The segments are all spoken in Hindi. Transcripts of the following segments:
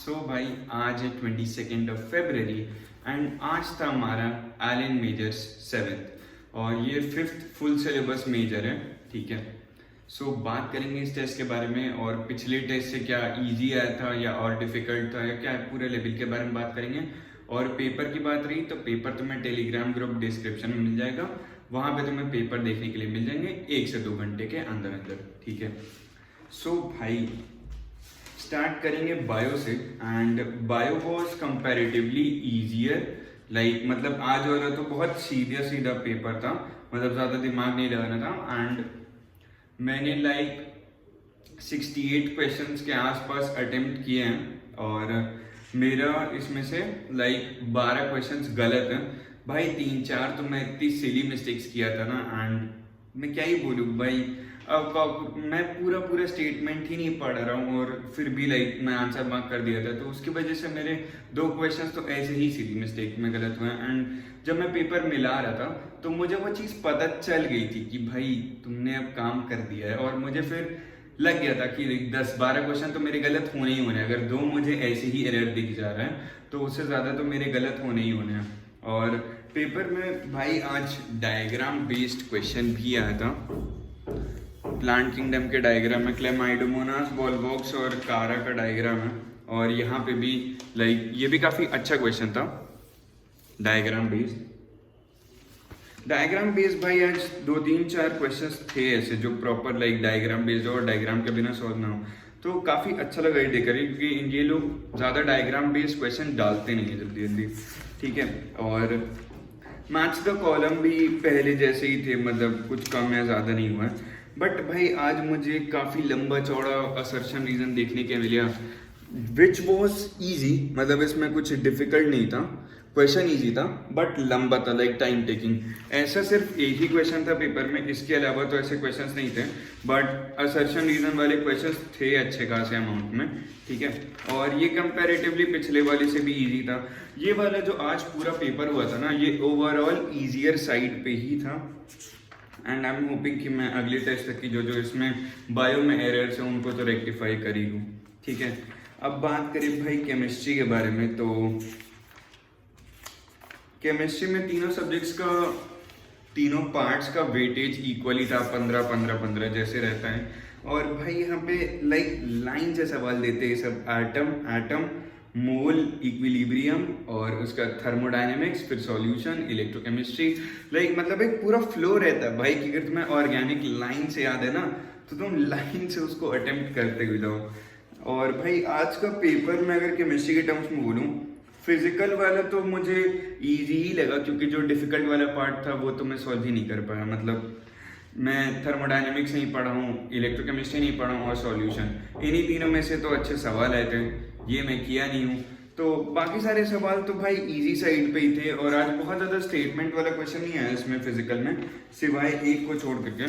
भाई आज है 22 फरवरी एंड आज था हमारा एलन मेजर्स 7th और ये 5th फुल सिलेबस मेजर है। ठीक है। बात करेंगे इस टेस्ट के बारे में और पिछले टेस्ट से क्या इजी आया था या और डिफिकल्ट था या क्या पूरे लेवल के बारे में बात करेंगे। और पेपर की बात रही तो पेपर तुम्हें टेलीग्राम ग्रुप डिस्क्रिप्शन में मिल जाएगा, वहाँ पे तुम्हें पेपर देखने के लिए मिल जाएंगे 1 से 2 घंटे के अंदर अंदर। ठीक है। भाई स्टार्ट करेंगे बायो से and bio was comparatively easier. मतलब आज वाला तो बहुत सीधा सीधा पेपर था, मतलब ज़्यादा दिमाग नहीं लगाना था। एंड मैंने 68 क्वेश्चंस के आसपास अटेम्प्ट किए हैं और मेरा इसमें से 12 क्वेश्चंस गलत हैं। भाई 3-4 तो मैं इतनी सिली मिस्टेक्स किया था ना, एंड मैं क्या ही बोलूँ भाई। अब मैं पूरा स्टेटमेंट ही नहीं पढ़ रहा हूँ और फिर भी मैं आंसर मार्क कर दिया था, तो उसकी वजह से मेरे 2 क्वेश्चंस तो ऐसे ही सीधी मिस्टेक में गलत हुए। एंड जब मैं पेपर मिला रहा था तो मुझे वो चीज़ पता चल गई थी कि भाई तुमने अब काम कर दिया है, और मुझे फिर लग गया था कि 10-12 क्वेश्चन तो मेरे गलत होने ही होने हैं। अगर 2 मुझे ऐसे ही एरर दिख जा रहा है तो उससे ज़्यादा तो मेरे गलत होने ही होने हैं। और पेपर में भाई आज डायग्राम बेस्ड क्वेश्चन भी आया था। प्लांट किंगडम के डायग्राम है, क्लेमाइडोमोनास, वॉलवॉक्स और कारा का डायग्राम है। और यहाँ पे भी ये भी काफ़ी अच्छा क्वेश्चन था डायग्राम बेस्ड। भाई आज 2-3-4 क्वेश्चंस थे ऐसे जो प्रॉपर डायग्राम बेस्ड और डायग्राम के बिना सॉल्व ना हो, तो काफ़ी अच्छा लगा ये देखकर, क्योंकि ये लोग ज़्यादा डायग्राम बेस्ड क्वेश्चन डालते नहीं है जल्दी जल्दी। ठीक है। और मैथ्स का कॉलम भी पहले जैसे ही थे, मतलब कुछ कम या ज़्यादा नहीं हुआ है। बट भाई आज मुझे काफ़ी लंबा चौड़ा असर्शन रीज़न देखने के मिला विच वॉज ईजी। मतलब इसमें कुछ डिफिकल्ट नहीं था, क्वेश्चन ईजी था बट लंबा था, टाइम टेकिंग। ऐसा सिर्फ एक ही क्वेश्चन था पेपर में, इसके अलावा तो ऐसे क्वेश्चंस नहीं थे, बट असर्शन रीज़न वाले क्वेश्चंस थे अच्छे खासे अमाउंट में। ठीक है। और ये कंपैरेटिवली पिछले वाले से भी ईजी था। ये वाला जो आज पूरा पेपर हुआ था ना, ये ओवरऑल ईजियर साइड पे ही था। एंड आई एम होपिंग कि मैं अगले टेस्ट तक की जो इसमें बायो में एरर्स हैं उनको तो रेक्टिफाई कर ही लूँ। ठीक है। अब बात करें भाई केमिस्ट्री के बारे में, तो केमिस्ट्री में तीनों सब्जेक्ट्स का, तीनों पार्ट्स का वेटेज इक्वली था, 15-15-15 जैसे रहता है। और भाई यहाँ पे लाइन से सवाल देते हैं सब, एटम, मोल, इक्विलिब्रियम और उसका थर्मोडायनेमिक्स, फिर सॉल्यूशन, इलेक्ट्रोकेमिस्ट्री। मतलब एक पूरा फ्लो रहता है भाई कि अगर तुम्हें ऑर्गेनिक लाइन से याद है ना तो तुम लाइन से उसको अटेम्प्ट करते हुए जाओ। और भाई आज का पेपर में अगर केमिस्ट्री के टर्म्स में बोलूँ, फिजिकल वाला तो मुझे इजी ही लगा, क्योंकि जो डिफिकल्ट वाला पार्ट था वो तो मैं सॉल्व ही नहीं कर पाया। मतलब मैं थर्मोडायनेमिक्स नहीं पढ़ा हूँ, इलेक्ट्रोकेमिस्ट्री नहीं पढ़ा हूँ और सॉल्यूशन, इन्हीं तीनों में से तो अच्छे सवाल आए थे, ये मैं किया नहीं हूँ। तो बाकी सारे सवाल तो भाई इजी साइड पे ही थे। और आज बहुत ज़्यादा स्टेटमेंट वाला क्वेश्चन नहीं आया इसमें फिजिकल में, सिवाय एक को छोड़ करके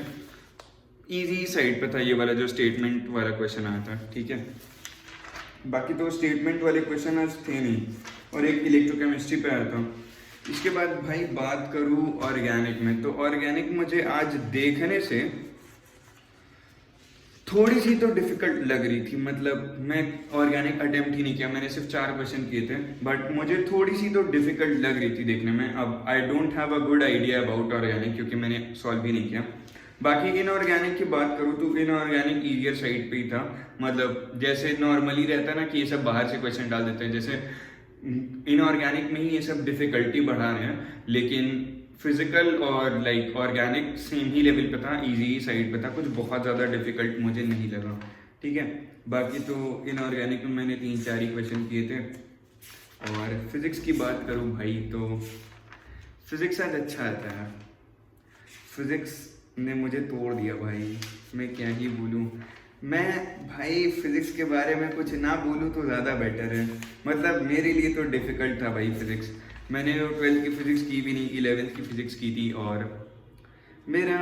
इजी साइड पे था ये वाला जो स्टेटमेंट वाला क्वेश्चन आया था। ठीक है। बाकी तो स्टेटमेंट वाले क्वेश्चन आज थे नहीं, और एक इलेक्ट्रोकेमिस्ट्री पे आया था। इसके बाद भाई बात करूँ ऑर्गेनिक में, तो ऑर्गेनिक मुझे आज देखने से थोड़ी सी तो डिफिकल्ट लग रही थी। मतलब मैं ऑर्गेनिक अटेम्प्ट ही नहीं किया, मैंने सिर्फ 4 क्वेश्चन किए थे, बट मुझे थोड़ी सी तो डिफिकल्ट लग रही थी देखने में। अब I don't have a good idea about organic, क्योंकि मैंने सॉल्व भी नहीं किया। बाकी इनऑर्गेनिक की बात करूँ तो इनऑर्गेनिक ईजियर साइड पे ही था। मतलब जैसे नॉर्मली रहता है ना कि ये सब बाहर से क्वेश्चन डाल देते हैं, जैसे इनऑर्गेनिक में ही ये सब डिफिकल्टी बढ़ा रहे हैं, लेकिन फिजिकल और ऑर्गेनिक सेम ही लेवल पे था, इजी ही साइड पे था, कुछ बहुत ज़्यादा डिफिकल्ट मुझे नहीं लगा। ठीक है। बाकी तो इनऑर्गेनिक में मैंने 3-4 ही क्वेश्चन किए थे। और फिजिक्स की बात करूँ भाई तो फिजिक्स आज अच्छा आता है। फिजिक्स ने मुझे तोड़ दिया भाई, मैं क्या ही बोलूँ। मैं भाई फिजिक्स के बारे में कुछ ना बोलूँ तो ज़्यादा बेटर है। मतलब मेरे लिए तो डिफ़िकल्ट था भाई फिजिक्स। मैंने 12th की फिजिक्स की भी नहीं, 11th की फिजिक्स की थी, और मेरा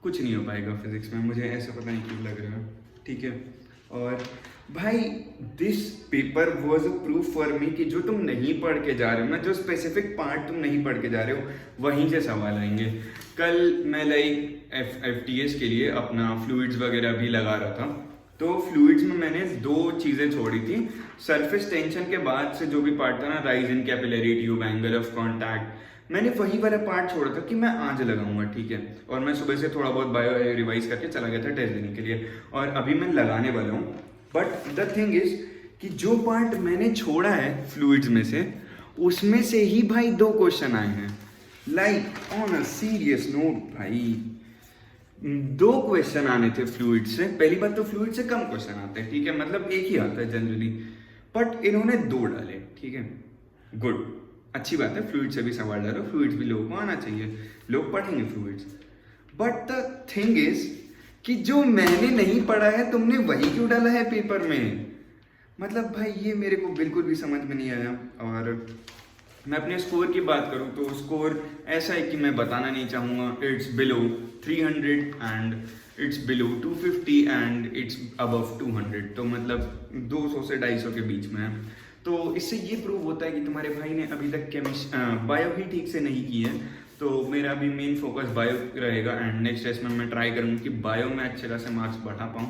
कुछ नहीं हो पाएगा फिजिक्स में, मुझे ऐसा पता नहीं क्यों लग रहा है। ठीक है। और भाई this paper was a proof for me कि जो तुम नहीं पढ़ के जा रहे हो ना, जो स्पेसिफिक पार्ट तुम नहीं पढ़ के जा रहे हो वहीं से सवाल आएंगे। कल मैं FTS के लिए अपना फ्लूइड्स वगैरह भी लगा रहा था, तो फ्लूइड्स में मैंने 2 चीजें छोड़ी थी। सरफेस टेंशन के बाद से जो भी पार्ट था ना, rise in capillary tube, angle of contact, मैंने वही वाला पार्ट छोड़ा था कि मैं आज लगाऊंगा, ठीक है। और मैं सुबह से थोड़ा बहुत बायो रिवाइज करके चला गया था टेस्ट देने के लिए, और अभी मैं लगाने वाला हूँ। बट द थिंग इज कि जो पार्ट मैंने छोड़ा है फ्लूइड्स में से, उसमें से ही भाई 2 क्वेश्चन आए हैं। Like on a serious note भाई, 2 क्वेश्चन आने थे फ्लूइड से। पहली बात तो फ्लूइड से कम क्वेश्चन आते हैं, ठीक है, मतलब एक ही आता है जनरली, बट इन्होंने 2 डाले, ठीक है। गुड, अच्छी बात है, फ्लूइड से भी सवाल डालो, फ्लूइड्स भी लोगों को आना चाहिए, लोग पढ़ेंगे fluids. But the thing is कि जो मैंने नहीं पढ़ा है तुमने वही क्यों डाला है पेपर में? मतलब भाई ये मेरे को बिल्कुल भी समझ में नहीं आया। और मैं अपने स्कोर की बात करूं तो स्कोर ऐसा है कि मैं बताना नहीं चाहूँगा। It's below 300 and it's below 250 and it's above 200, तो मतलब 200 से 250 के बीच में है। तो इससे ये प्रूव होता है कि तुम्हारे भाई ने अभी तक बायो ही ठीक से नहीं की है। तो मेरा भी मेन फोकस बायो रहेगा, एंड नेक्स्ट टेस्ट में मैं ट्राई करूँगा कि बायो में अच्छे खासे मार्क्स बढ़ा पाऊँ।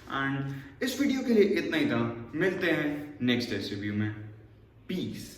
एंड इस वीडियो के लिए इतना ही था, मिलते हैं नेक्स्ट टेस्ट रिव्यू में। पीस।